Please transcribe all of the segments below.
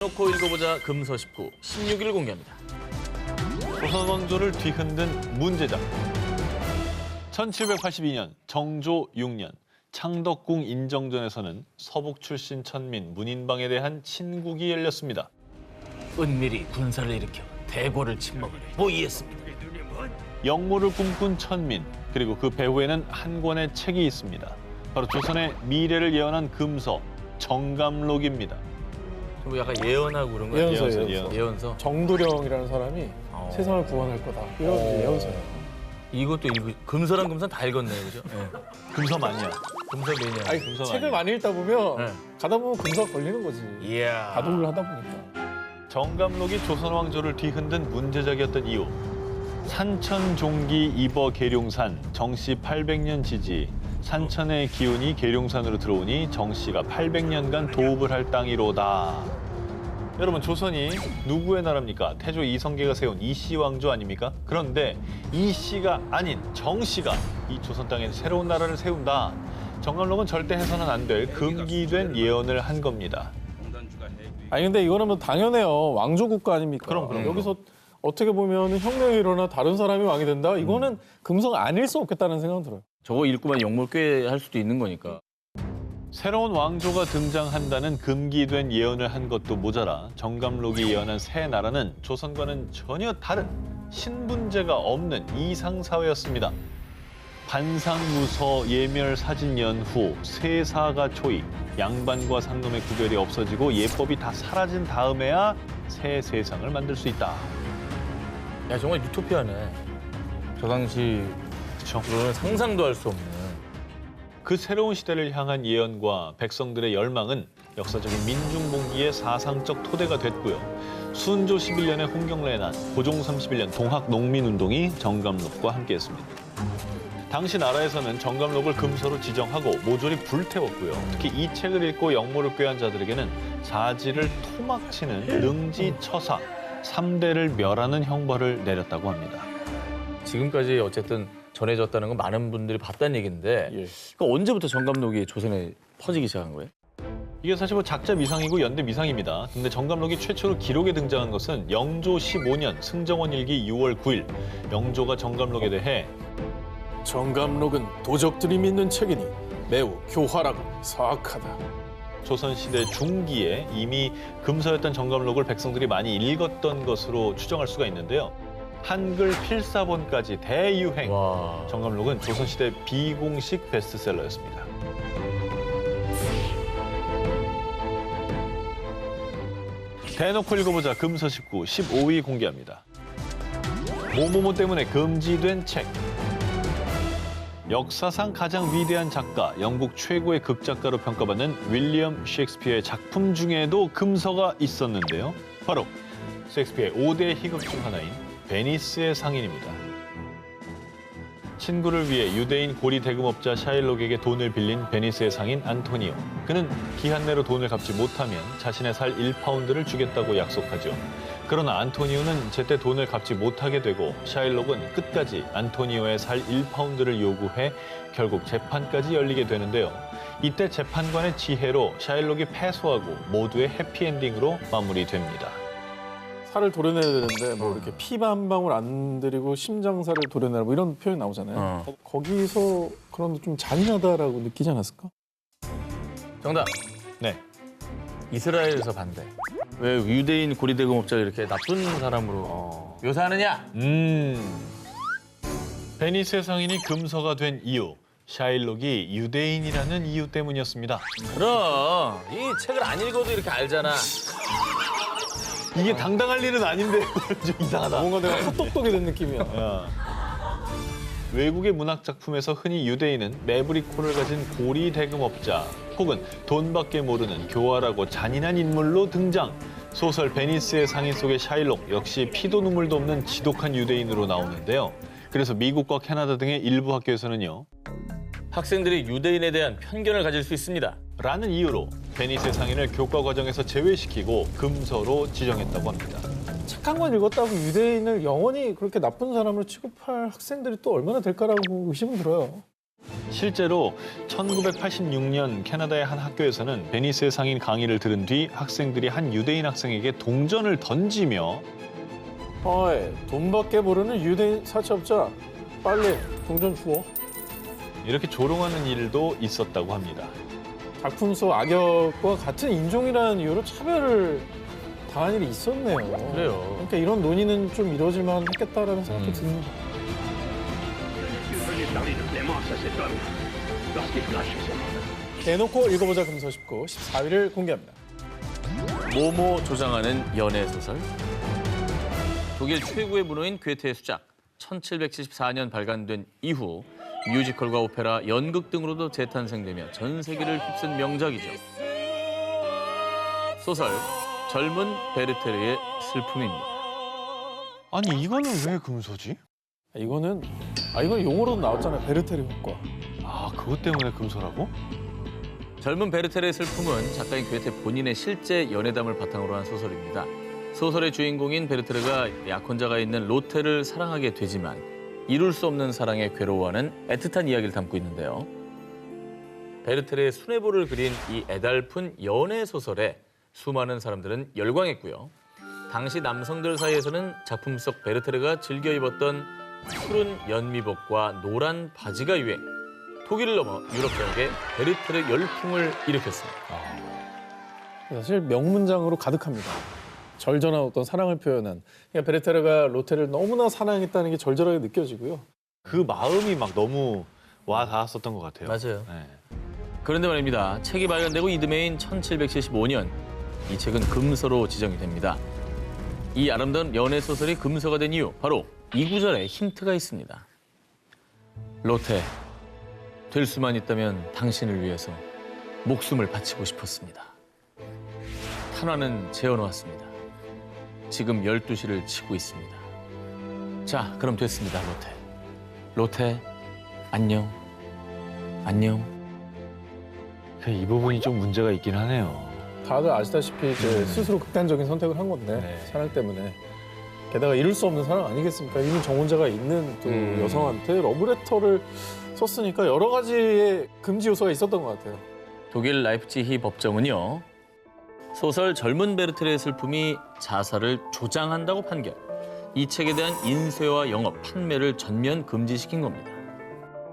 놓고 읽어보자 금서 19, 16일 공개합니다. 조선 왕조를 뒤흔든 문제작. 1782년 정조 6년 창덕궁 인정전에서는 서북 출신 천민 문인방에 대한 친국이 열렸습니다. 은밀히 군사를 일으켜 대궐을 침범하려 모의했습니다. 영모를 꿈꾼 천민, 그리고 그 배후에는 한 권의 책이 있습니다. 바로 조선의 미래를 예언한 금서 정감록입니다. 좀 약간 예언하고 그런 거예요? 예언서. 예언서. 정도령이라는 사람이 세상을 구원할 거다. 이런 예언서예요. 이것도 금서랑 금서 다 읽었네요, 그죠? 네. 금서만이야. 금서 매니아. 아니, 금서가 책을 아니에요. 많이 읽다 보면 네. 가다 보면 금서가 걸리는 거지. 이야. 가독을 하다 보니까. 정감록이 조선 왕조를 뒤흔든 문제작이었던 이유. 산천종기 입어 계룡산 정씨 800년 지지. 산천의 기운이 계룡산으로 들어오니 정씨가 800년간 도읍을 할 땅이로다. 여러분, 조선이 누구의 나라입니까? 태조 이성계가 세운 이씨 왕조 아닙니까? 그런데 이씨가 아닌 정씨가 이 조선 땅에 새로운 나라를 세운다. 정감록은 절대 해서는 안 될 금기된 예언을 한 겁니다. 아니 근데 이거는 뭐 당연해요. 왕조 국가 아닙니까? 그럼. 여기서 어떻게 보면 혁명이 일어나 다른 사람이 왕이 된다? 이거는 금서가 아닐 수 없겠다는 생각은 들어요. 저거 읽고만 영몰 꽤 할 수도 있는 거니까. 새로운 왕조가 등장한다는 금기된 예언을 한 것도 모자라 정감록이 예언한 새 나라는 조선과는 전혀 다른 신분제가 없는 이상사회였습니다. 반상무서 예멸사진 연후 세사가 초이 양반과 상놈의 구별이 없어지고 예법이 다 사라진 다음에야 새 세상을 만들 수 있다. 야, 정말 유토피아네. 저 당시 그거는 상상도 할 수 없는. 그 새로운 시대를 향한 예언과 백성들의 열망은 역사적인 민중봉기의 사상적 토대가 됐고요. 순조 11년에 홍경래의 난, 고종 31년 동학농민운동이 정감록과 함께했습니다. 당시 나라에서는 정감록을 금서로 지정하고 모조리 불태웠고요. 특히 이 책을 읽고 영모를 꾀한 자들에게는 사지를 토막치는 능지처사, 3대를 멸하는 형벌을 내렸다고 합니다. 지금까지 어쨌든 전해졌다는 건 많은 분들이 봤다는 얘기인데 그러니까 언제부터 정감록이 조선에 퍼지기 시작한 거예요? 이게 사실 뭐 작자 미상이고 연대 미상입니다. 근데 정감록이 최초로 기록에 등장한 것은 영조 15년 승정원 일기 6월 9일 영조가 정감록에 대해 정감록은 도적들이 믿는 책이니 매우 교활하고 사악하다. 조선시대 중기에 이미 금서였던 정감록을 백성들이 많이 읽었던 것으로 추정할 수가 있는데요. 한글 필사본까지 대유행. 와. 정감록은 조선시대 비공식 베스트셀러였습니다. 대놓고 읽어보자 금서 19, 15위 공개합니다. 뭐뭐뭐 때문에 금지된 책. 역사상 가장 위대한 작가, 영국 최고의 극작가로 평가받는 윌리엄 셰익스피어의 작품 중에도 금서가 있었는데요. 바로 셰익스피어의 5대 희극 중 하나인 베니스의 상인입니다. 친구를 위해 유대인 고리 대금업자 샤일록에게 돈을 빌린 베니스의 상인 안토니오. 그는 기한 내로 돈을 갚지 못하면 자신의 살 1파운드를 주겠다고 약속하죠. 그러나 안토니오는 제때 돈을 갚지 못하게 되고 샤일록은 끝까지 안토니오의 살 1파운드를 요구해 결국 재판까지 열리게 되는데요. 이때 재판관의 지혜로 샤일록이 패소하고 모두의 해피엔딩으로 마무리됩니다. 살을 도려내야 되는데 뭐 이렇게 피가 한 방울 안 들이고 심장살을 도려내라 뭐 이런 표현이 나오잖아요. 거기서 그런 좀 잔인하다라고 느끼지 않았을까? 정답. 네. 이스라엘에서 반대. 왜 유대인 고리대금업자를 이렇게 나쁜 사람으로 묘사하느냐? 베니스의 상인이 금서가 된 이유. 샤일록이 유대인이라는 이유 때문이었습니다. 그럼 이 책을 안 읽어도 이렇게 알잖아. 이게 당당할 일은 아닌데 좀 이상하다. 뭔가 내가 헛똑똑이 된 느낌이야. 야. 외국의 문학 작품에서 흔히 유대인은 매부리 코를 가진 고리 대금업자 혹은 돈밖에 모르는 교활하고 잔인한 인물로 등장. 소설 베니스의 상인 속의 샤일록 역시 피도 눈물도 없는 지독한 유대인으로 나오는데요. 그래서 미국과 캐나다 등의 일부 학교에서는요. 학생들이 유대인에 대한 편견을 가질 수 있습니다. 라는 이유로 베니스의 상인을 교과 과정에서 제외시키고 금서로 지정했다고 합니다. 착한 건 읽었다고 유대인을 영원히 그렇게 나쁜 사람으로 취급할 학생들이 또 얼마나 될까라고 의심은 들어요. 실제로 1986년 캐나다의 한 학교에서는 베니스의 상인 강의를 들은 뒤 학생들이 한 유대인 학생에게 동전을 던지며 어이, 돈밖에 모르는 유대인 사채업자. 빨리 동전 주워. 이렇게 조롱하는 일도 있었다고 합니다. 작품 속 악역과 같은 인종이라는 이유로 차별을 당한 일이 있었네요. 그래요. 그러니까 이런 논의는 좀 이루어질만 했겠다라는 생각도 듭니다. 대놓고 읽어보자 금서 19, 14위를 공개합니다. 모모 조장하는 연애 소설. 독일 최고의 문호인 괴테의 수작. 1774년 발간된 이후 뮤지컬과 오페라, 연극 등으로도 재탄생되며 전 세계를 휩쓴 명작이죠. 소설 젊은 베르테르의 슬픔입니다. 아니 이거는 왜 금소지? 이건 용어로 나왔잖아요. 베르테르 효과. 아 그것 때문에 금소라고? 젊은 베르테르의 슬픔은 작가인 괴테 본인의 실제 연애담을 바탕으로 한 소설입니다. 소설의 주인공인 베르테르가 약혼자가 있는 로테를 사랑하게 되지만 이룰 수 없는 사랑에 괴로워하는 애틋한 이야기를 담고 있는데요. 베르테르의 순애보를 그린 이 애달픈 연애 소설에 수많은 사람들은 열광했고요. 당시 남성들 사이에서는 작품 속 베르테르가 즐겨 입었던 푸른 연미복과 노란 바지가 유행. 독일을 넘어 유럽 전역에 베르테르 열풍을 일으켰습니다. 사실 명문장으로 가득합니다. 절절한 어떤 사랑을 표현한. 그러니까 베르테르가 로테를 너무나 사랑했다는 게 절절하게 느껴지고요. 그 마음이 막 너무 와 닿았었던 것 같아요. 맞아요. 네. 그런데 말입니다. 책이 발간되고 이듬해인 1775년 이 책은 금서로 지정이 됩니다. 이 아름다운 연애 소설이 금서가 된 이유, 바로 이 구절에 힌트가 있습니다. 로테, 될 수만 있다면 당신을 위해서 목숨을 바치고 싶었습니다. 탄환은 재어놓았습니다. 지금 12시를 치고 있습니다. 자, 그럼 됐습니다, 로테. 로테, 안녕. 안녕. 이 부분이 좀 문제가 있긴 하네요. 다들 아시다시피 이제 스스로 극단적인 선택을 한 건데 네. 사랑 때문에. 게다가 이룰 수 없는 사랑 아니겠습니까? 이미 정혼자가 있는 또 여성한테 러브레터를 썼으니까 여러 가지의 금지 요소가 있었던 것 같아요. 독일 라이프치히 법정은요. 소설 젊은 베르테르의 슬픔이 자살을 조장한다고 판결. 이 책에 대한 인쇄와 영업, 판매를 전면 금지시킨 겁니다.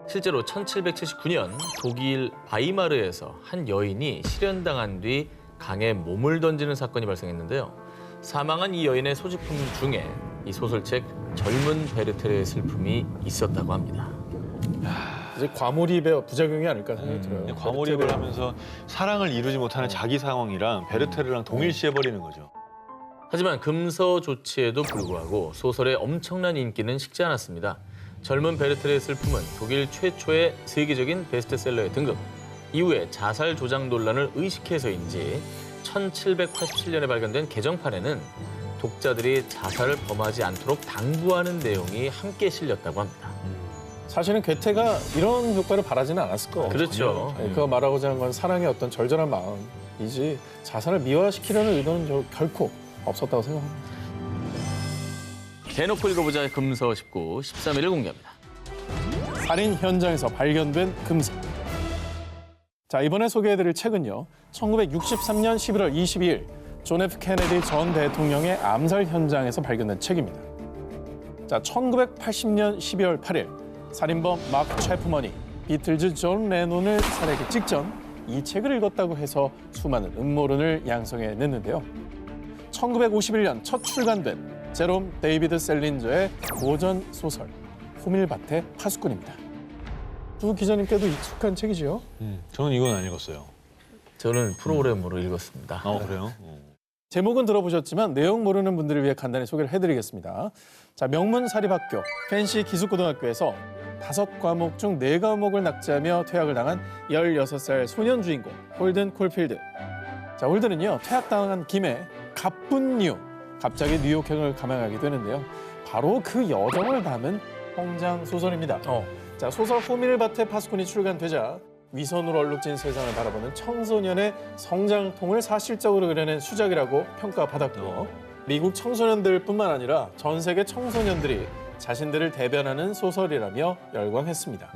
실제로 1779년 독일 바이마르에서 한 여인이 실연당한 뒤 강에 몸을 던지는 사건이 발생했는데요. 사망한 이 여인의 소지품 중에 이 소설책 젊은 베르테르의 슬픔이 있었다고 합니다. 이제 과몰입의 부작용이 아닐까 생각이 들어요. 과몰입을 하면서 사랑을 이루지 못하는 자기 상황이랑 베르테르랑 동일시해버리는 거죠. 하지만 금서 조치에도 불구하고 소설의 엄청난 인기는 식지 않았습니다. 젊은 베르테르의 슬픔은 독일 최초의 세계적인 베스트셀러에 등극. 이후에 자살 조장 논란을 의식해서인지 1787년에 발견된 개정판에는 독자들이 자살을 범하지 않도록 당부하는 내용이 함께 실렸다고 합니다. 사실은 괴테가 이런 효과를 바라지는 않았을 거예요. 그렇죠. 그가 말하고자 하는 건 사랑의 어떤 절절한 마음이지 자살을 미화시키려는 의도는 결코 없었다고 생각합니다. 대놓고 읽어보자 금서 19, 13위를 공개합니다. 살인 현장에서 발견된 금서. 자, 이번에 소개해드릴 책은요. 1963년 11월 22일 존 F 케네디 전 대통령의 암살 현장에서 발견된 책입니다. 자, 1980년 12월 8일 살인범 마크 채프먼이 비틀즈 존 레논을 살해하기 직전 이 책을 읽었다고 해서 수많은 음모론을 양성해냈는데요. 1951년 첫 출간된 제롬 데이비드 셀린저의 고전 소설 호밀밭의 파수꾼입니다. 두 기자님께도 익숙한 책이죠. 저는 이건 안 읽었어요. 저는 프로그램으로 읽었습니다. 그래요? 제목은 들어보셨지만 내용 모르는 분들을 위해 간단히 소개를 해드리겠습니다. 자, 명문 사립학교 펜시 기숙고등학교에서 5과목 중 4과목을 낙제하며 퇴학을 당한 16살 소년 주인공 홀든 콜필드. 자, 홀든은요 퇴학당한 김에 가쁜 이유 갑자기 뉴욕행을 감행하게 되는데요. 바로 그 여정을 담은 성장 소설입니다. 자, 소설 호밀밭의 파수꾼이 출간되자 위선으로 얼룩진 세상을 바라보는 청소년의 성장통을 사실적으로 그려낸 수작이라고 평가받았고 미국 청소년들뿐만 아니라 전 세계 청소년들이 자신들을 대변하는 소설이라며 열광했습니다.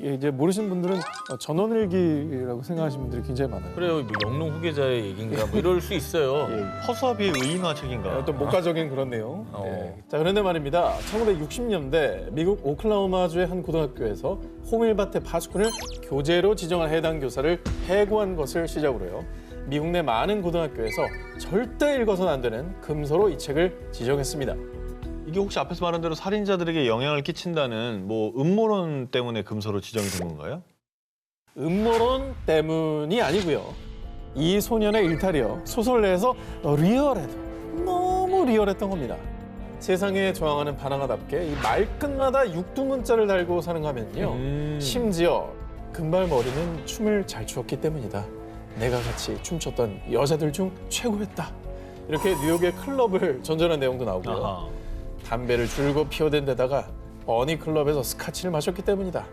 이게 이제 모르시는 분들은 전원일기라고 생각하시는 분들이 굉장히 많아요. 그래요. 뭐 영농 후계자의 얘기인가 뭐 이럴 수 있어요. 허수아비의 의인화 책인가? 어떤 목가적인 그런 내용. 어. 네. 자, 그런데 말입니다. 1960년대 미국 오클라호마주의 한 고등학교에서 호밀밭의 파수꾼을 교재로 지정한 해당 교사를 해고한 것을 시작으로 해요. 미국 내 많은 고등학교에서 절대 읽어서는 안 되는 금서로 이 책을 지정했습니다. 이게 혹시 앞에서 말한 대로 살인자들에게 영향을 끼친다는 뭐 음모론 때문에 금서로 지정이 된 건가요? 음모론 때문이 아니고요. 이 소년의 일탈이요. 소설 내에서 리얼해도 너무 리얼했던 겁니다. 세상에 저항하는 반항아답게 이 말끝마다 육두문자를 달고 사는 가면요. 심지어 금발머리는 춤을 잘 추었기 때문이다. 내가 같이 춤췄던 여자들 중 최고였다. 이렇게 뉴욕의 클럽을 전전한 내용도 나오고요. 아하. 담배를 줄곧 피워댄 데다가 어니 클럽에서 스카치를 마셨기 때문이다.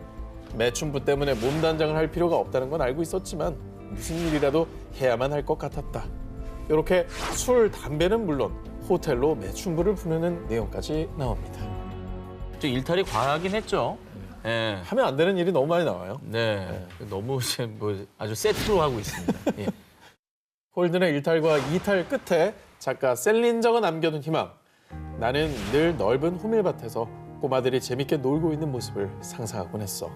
매춘부 때문에 몸단장을 할 필요가 없다는 건 알고 있었지만 무슨 일이라도 해야만 할 것 같았다. 이렇게 술, 담배는 물론 호텔로 매춘부를 부르는 내용까지 나옵니다. 좀 일탈이 과하긴 했죠. 예. 하면 안 되는 일이 너무 많이 나와요. 네. 너무 이제 뭐 아주 세트로 하고 있습니다. 예. 홀든의 일탈과 이탈 끝에 작가 셀린저가 남겨둔 희망. 나는 늘 넓은 호밀밭에서 꼬마들이 재밌게 놀고 있는 모습을 상상하곤 했어.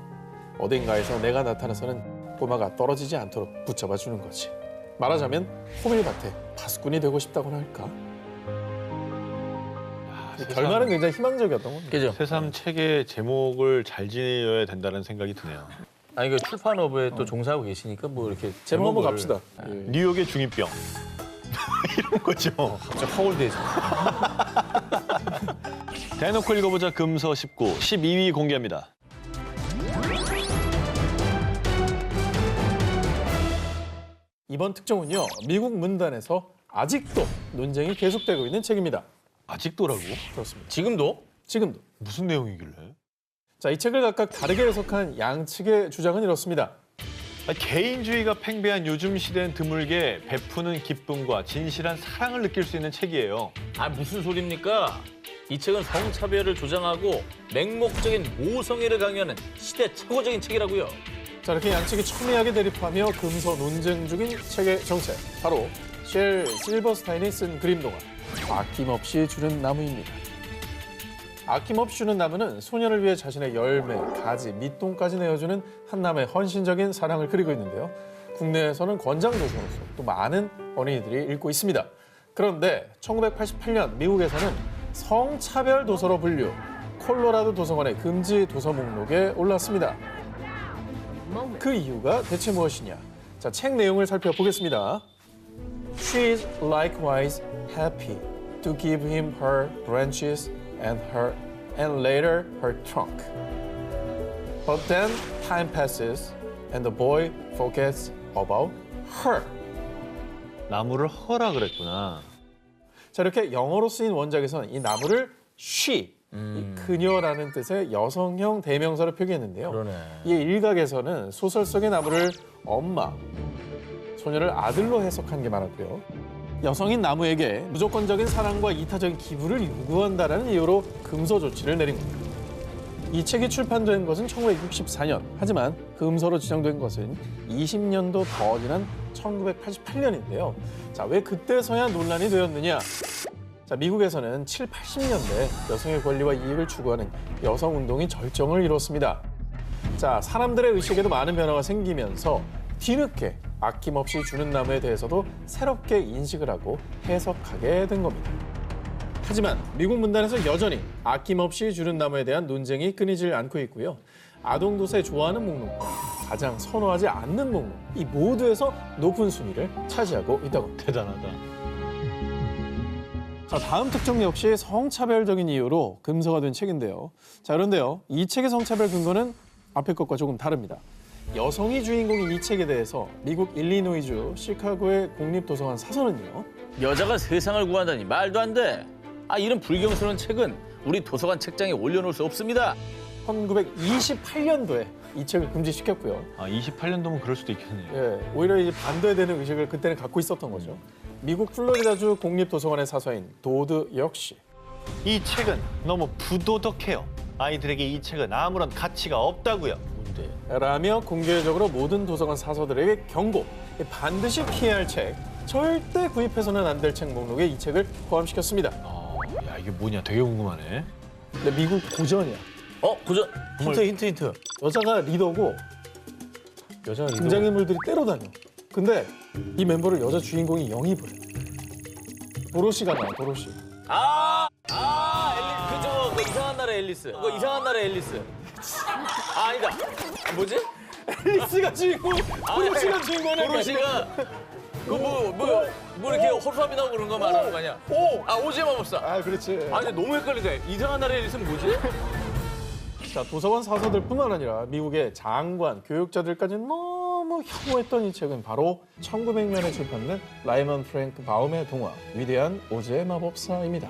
어딘가에서 내가 나타나서는 꼬마가 떨어지지 않도록 붙잡아 주는 거지. 말하자면 호밀밭의 파수꾼이 되고 싶다고나 할까? 결말은 굉장히 희망적이었던 겁니다. 그죠? 새삼 책의 제목을 잘 지어야 된다는 생각이 드네요. 아니 그 출판업에 또 종사하고 계시니까 뭐 이렇게 제목 한번 제목을 갑시다. 예. 뉴욕의 중이병. 이런 거죠. 갑자기 허울대죠. 대놓고 읽어보자 금서 19, 12위 공개합니다. 이번 특종은요. 미국 문단에서 아직도 논쟁이 계속되고 있는 책입니다. 아직도라고? 그렇습니다. 지금도? 지금도. 무슨 내용이길래? 자, 이 책을 각각 다르게 해석한 양측의 주장은 이렇습니다. 개인주의가 팽배한 요즘 시대엔 드물게 베푸는 기쁨과 진실한 사랑을 느낄 수 있는 책이에요. 아 무슨 소리입니까? 이 책은 성차별을 조장하고 맹목적인 모성애를 강요하는 시대 최고적인 책이라고요. 자, 이렇게 양측이 첨예하게 대립하며 금서 논쟁 중인 책의 정체. 바로 쉘 실버스타인이 쓴 그림동화 아낌없이 주는 나무입니다. 아낌없이 주는 나무는 소년을 위해 자신의 열매, 가지, 밑동까지 내어주는 한남의 헌신적인 사랑을 그리고 있는데요. 국내에서는 권장 도서로서 또 많은 어린이들이 읽고 있습니다. 그런데 1988년 미국에서는 성차별 도서로 분류, 콜로라도 도서관의 금지 도서 목록에 올랐습니다. 그 이유가 대체 무엇이냐? 자, 책 내용을 살펴보겠습니다. She is likewise happy to give him her branches and later her trunk. But then time passes and the boy forgets about her. 나무를 허라 그랬구나. 자, 이렇게 영어로 쓰인 원작에서는 이 나무를 she, 이 그녀라는 뜻의 여성형 대명사로 표기했는데요. 그러네. 이 일각에서는 소설 속의 나무를 엄마, 소녀를 아들로 해석한 게 많았고요. 여성인 나무에게 무조건적인 사랑과 이타적인 기부를 요구한다는 이유로 금서 조치를 내린 겁니다. 이 책이 출판된 것은 1964년. 하지만 금서로 지정된 것은 20년도 더 지난 1988년인데요. 자, 왜 그때서야 논란이 되었느냐? 자, 미국에서는 7, 80년대 여성의 권리와 이익을 추구하는 여성운동이 절정을 이뤘습니다. 자, 사람들의 의식에도 많은 변화가 생기면서 뒤늦게 아낌없이 주는 나무에 대해서도 새롭게 인식을 하고 해석하게 된 겁니다. 하지만 미국 문단에서 여전히 아낌없이 주는 나무에 대한 논쟁이 끊이질 않고 있고요. 아동도서에 좋아하는 목록과 가장 선호하지 않는 목록, 이 모두에서 높은 순위를 차지하고 있다고 합니다. 대단하다. 자, 다음 특종 역시 성차별적인 이유로 금서가 된 책인데요. 자, 그런데요. 이 책의 성차별 근거는 앞에 것과 조금 다릅니다. 여성이 주인공인 이 책에 대해서 미국 일리노이주 시카고의 공립도서관 사서는요. 여자가 세상을 구한다니 말도 안 돼. 아 이런 불경스러운 책은 우리 도서관 책장에 올려놓을 수 없습니다. 1928년도에 이 책을 금지시켰고요. 아, 28년도면 그럴 수도 있겠네요. 예, 오히려 이제 반대되는 의식을 그때는 갖고 있었던 거죠. 미국 플로리다주 공립도서관의 사서인 도드 역시 이 책은 너무 부도덕해요. 아이들에게 이 책은 아무런 가치가 없다고요. 시대. 라며 공개적으로 모든 도서관 사서들에게 경고, 반드시 피해야 할 책, 절대 구입해서는 안 될 책 목록에 이 책을 포함시켰습니다. 야, 이게 뭐냐? 되게 궁금하네. 근데 미국 고전이야. 고전. 힌트. 여자가 리더고 등장인물들이 때로 다녀. 근데 이 멤버를 여자 주인공이 영입을 해. 도로시가 나와, 도로시. 앨리스. 그거 이상한 나라 앨리스. 그거 이상한 나라 앨리스. 아니다. 뭐지? 앨리스가 주인공, 도로시가 주인공이야. 도로시가 뭐 이렇게 호수아비 나오고 그런 거 말하는 거 아니야? 오즈의 마법사. 아, 그렇지. 근데 너무 헷갈리네. 이상한 나라 앨리스는 뭐지? 자, 도서관 사서들뿐만 아니라 미국의 장관, 교육자들까지 너무 혐오했던 이 책은 바로 1900년에 출판된 라이먼 프랭크 바움의 동화 위대한 오즈의 마법사입니다.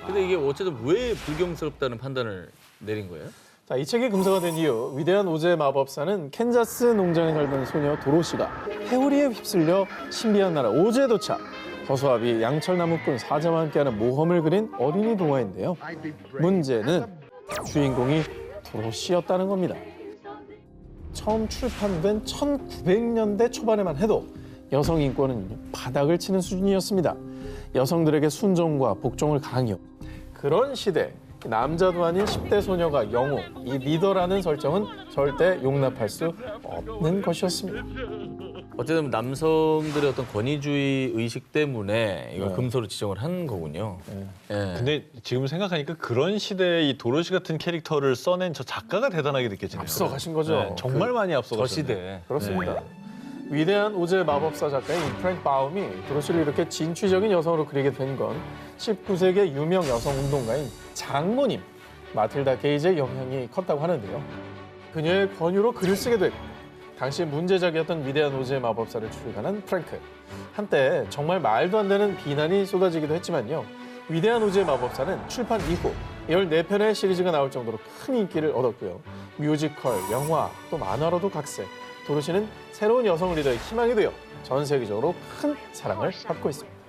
근데 이게 어쨌든 왜 불경스럽다는 판단을 내린 거예요? 자, 이 책이 금서가 된 이유, 위대한 오즈의 마법사는 캔자스 농장에 살던 소녀 도로시가 회오리에 휩쓸려 신비한 나라 오즈에 도착. 허수아비, 양철나무꾼, 사자와 함께하는 모험을 그린 어린이 동화인데요. 문제는 주인공이 도로시였다는 겁니다. 처음 출판된 1900년대 초반에만 해도 여성 인권은 바닥을 치는 수준이었습니다. 여성들에게 순종과 복종을 강요. 그런 시대, 남자도 아닌 10대 소녀가 영웅, 이 리더라는 설정은 절대 용납할 수 없는 것이었습니다. 어쨌든 남성들의 어떤 권위주의 의식 때문에 이걸 네. 금서로 지정을 한 거군요. 예. 근데 지금 생각하니까 그런 시대에 이 도로시 같은 캐릭터를 써낸 저 작가가 대단하게 느껴지네요. 앞서가신 거죠. 정말 많이 저 앞서가셨네요. 시대. 그렇습니다. 위대한 오즈의 마법사 작가인 프랭크 바움이 도로시를 이렇게 진취적인 여성으로 그리게 된 건 19세기의 유명 여성 운동가인 장모님 마틸다 게이지의 영향이 컸다고 하는데요. 그녀의 권유로 글을 쓰게 되고 당시 문제작이었던 위대한 오즈의 마법사를 출간한 프랭크. 한때 정말 말도 안 되는 비난이 쏟아지기도 했지만요. 위대한 오즈의 마법사는 출판 이후 14편의 시리즈가 나올 정도로 큰 인기를 얻었고요. 뮤지컬, 영화, 또 만화로도 각색. 도로시는 새로운 여성 리더의 희망이 되어 전 세계적으로 큰 사랑을 받고 있습니다.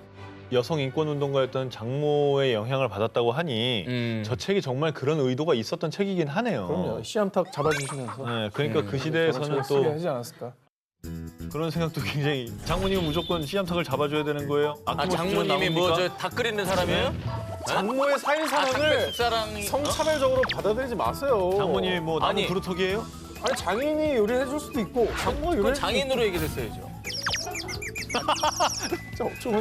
여성 인권 운동가였던 장모의 영향을 받았다고 하니 저 책이 정말 그런 의도가 있었던 책이긴 하네요. 그럼요. 시암탉 잡아주시면서 네, 그러니까 그 시대에서는 저런 또 책을 쓰게 하지 않았을까? 그런 생각도 굉장히 장모님은 무조건 씨암탉을 잡아줘야 되는 거예요? 장모님이 뭐 저 닭 끓이는 사람이에요? 장모의 사인사랑을 사랑이 성차별적으로 받아들이지 마세요. 장모님이 뭐 나무 아니. 부르터기예요? 아니 장인이 요리를 해줄 수도 있고 장모가 요리를 장인으로 얘기를 했어야죠. 진짜 엄청